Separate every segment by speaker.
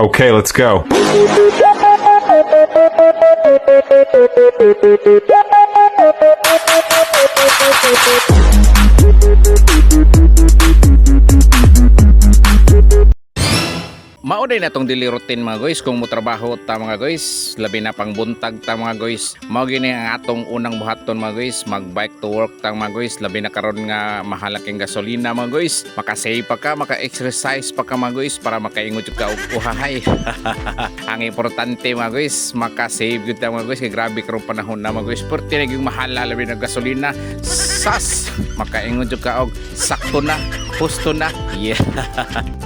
Speaker 1: Okay, let's go.
Speaker 2: Maunay na tong daily routine mga guys kung motrabaho ta mga guys, labi na pang buntag ta mga guys. Mao gini ang atong unang buhaton mga guys, mag bike to work ta mga guys, labi na karon nga mahalaking gasolina mga guys. Makasave pa ka, maka-exercise pa ka mga guys para makaingot jud ka og uhahay. Ang importante mga guys, makasave jud ta mga guys kay grabe karong panahon na mga guys. Perti na gyud mahal labi na gasolina. Sas, makaingot jud ka og sakto na, husto na. Yeah.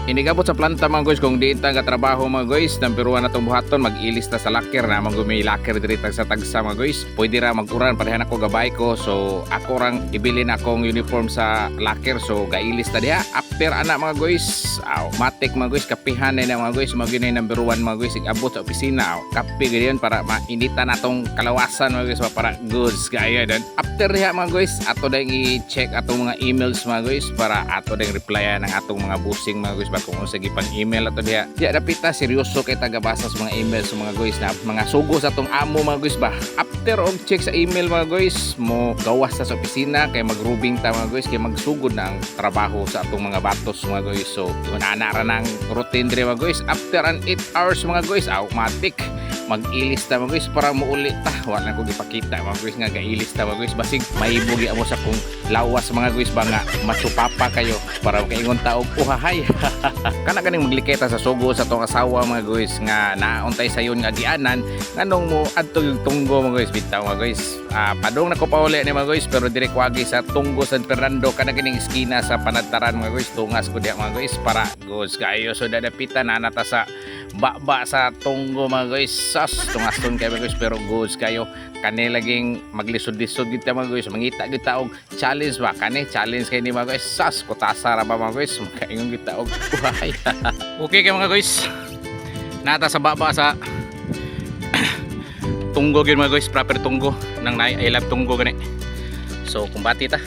Speaker 2: Inigabot sa planta mga guys kung di ta nga trabaho mga guys, number 1 na tong buhaton mag-ilis ta sa locker na magumay locker diri sa tagsa mga guys. Pwede ra mag-uran pareha na ko gabay ko, so ako rang ibili na akong uniform sa locker, so gailis ta diha. After ana mga guys, matik mga guys, kapihan na mga guys, magina number 1 mga guys, igabot sa opisina. Kape gadiyon para mainita na tong kalawasan mga guys para goods kaya dan. After diha mga guys, ato dang i-check atong mga emails mga guys para ato dang replyan ng atong mga busing mga guys ba kung unsa gipang email ato diha. Di dapita seryoso kay tagabasa sa mga email sa mga guys na mga sugo sa atong amo mga guys ba. After og check sa email mga guys, mo gawas sa opisina kay magrubing ta mga guys kay magsugod na ang trabaho sa atong mga batos mga guys. So ana ra nang routine diri mga guys. After an 8 hours mga guys, automatic mag-ilis ta mga guys para muuli ta. Wala ko gipakita mga guys nga gailis ta mga guys, basig maibugi amo sa kung lawas mga guys ba nga matsupapa kayo para kaingon ta og uhahay. Kana kaning magliketa sa sugo sa tong asawa mga guys nga nauntay sayon nga gianan nganong mo adto yung tunggo mga guys bitaw mga guys. Padong na ko pauli ni mga guys pero dire ko agi sa Tunggo San Fernando kana kining eskina sa Panagtaran mga guys, tungas ko diha mga guys para goods kayo. So dadapitan na nata sa baba sa Tunggo mga guys. Sas tungaston kayo mga guys pero goods kayo. Kani laging maglisod-lisod kita mga guys, mangita kita og challenge ba kani challenge kay ni mga guys. Sas kutasa ra ba mga guys, makaingon kita og buhay. Okay kay mga guys, nata sa baba sa Tunggo gyud mga guys, proper Tunggo nang I love Tunggo gani. So kumbati ta,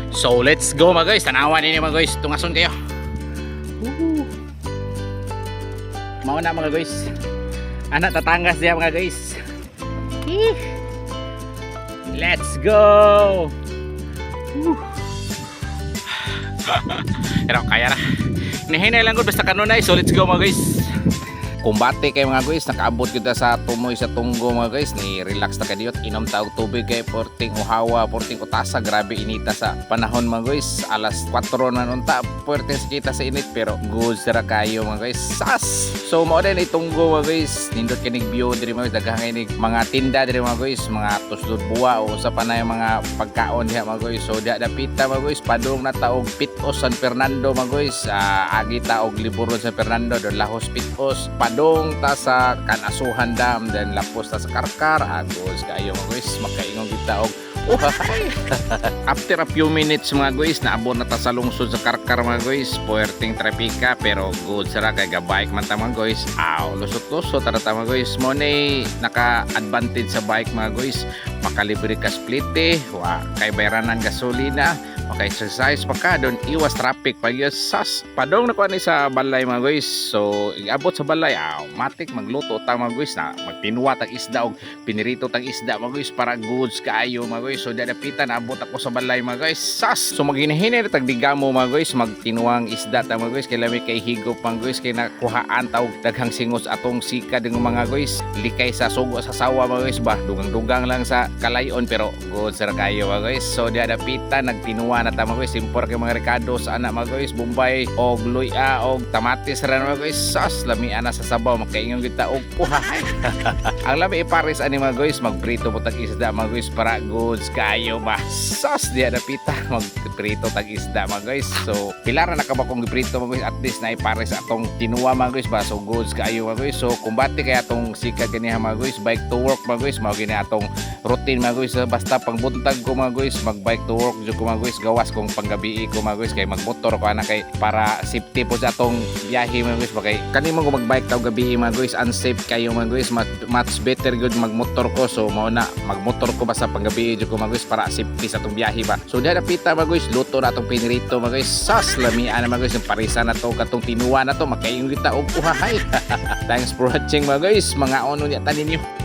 Speaker 2: so let's go mga guys, tanawan ini mga guys, tungason kayo. Mao na mga guys, anak tatangas dia mga guys. Let's go. Pero kaya na, hinahinay lang gud basta kanunay. So let's go mga guys. Kumbate kay mga guys, nakaabot kita sa tumoy sa Tunggo mga guys, ni relax ta kadiyot, inom ta og tubig kay porting uhawa, porting utasa, grabe inita sa panahon mga guys. Alas 4 na nunta, porting kita sa init pero good sira kayo mga guys. Sas. So mao din Tunggo mga guys, nindot kinig view diri mga guys, daghang inig mga tinda diri mga guys, mga tuslod buwa o sa panay mga pagkaon diha mga guys. So diha dapita mga guys, padung na ta og Pitos San Fernando mga guys. Agi ta og Liburon San Fernando, don Lahos Pitos. Dong ta sa Kanasuhan Dam, then lapos ta sa Karkar. Agos kayo mga guys, makaingon kita og uhahay. After a few minutes mga guys, naabot na ta sa lungsod sa Karkar mga guys. Puerting trapika pero good sara kay gabike man ta mga guys. Lusot-lusot ta mga guys. Mo ni naka-advantage sa bike mga guys. Makalibre ka split kay bayaran ng gasolina. Maka-exercise pa ka, doon iwas traffic pag yun. Sas, padong na ko ni sa balay mga guys. So, abot sa balay, matik magluto ta mga guys na magtinuwa tag isda o pinirito tag isda mga guys para goods kaayo mga guys. So, dadapitan, abot ako sa balay mga guys. Sas, so maghinahinay tag digamo mga guys, magtinuwang isda ta mga guys. Kaya lami kay higop mga guys, kaya nakuhaan ta og daghang singos atong sika ng mga guys. Likay sa sugo sa sawa mga guys ba, dugang-dugang lang sa kalayon pero goods ra kayo mga guys. So, dadapitan, nagtinuwa na ta mga guys, impor kay mga rekado sa anak mga guys, Bombay og luya og tamatis ra mga guys. Sas, lami ana sa sabaw, makaingon kita og puhahay. Ang lami ipares ani mga guys, magprito po tag isda mga guys para goods kayo ba. Sas, diya napita magprito tag isda mga guys. So pilara na ka ba kung giprito mga guys, at least na ipares atong tinuwa mga guys ba. So goods kayo mga guys. So kumbati kay atong sikat kaniya mga guys, bike to work mga guys, mao gini atong routine mga guys. Basta pang buntag ko mga guys, mag bike to work jud ko mga guys, gawas kung panggabi ko mga guys kay magmotor ko ana kay para safety po sa atong biyahe mga guys kay kanimo ko magbike taw gabi mga guys unsafe kayo mga guys much better good magmotor ko so mao na magmotor ko basta panggabi jud ko mga guys para safety sa atong biyahe ba so diha napita mga guys luto na atong pinirito mga guys sas lamian na mga guys yung parisa na to katong tinuwa na to makaingon kita og uhahay thanks for watching mga guys mga ono niya tanin niyo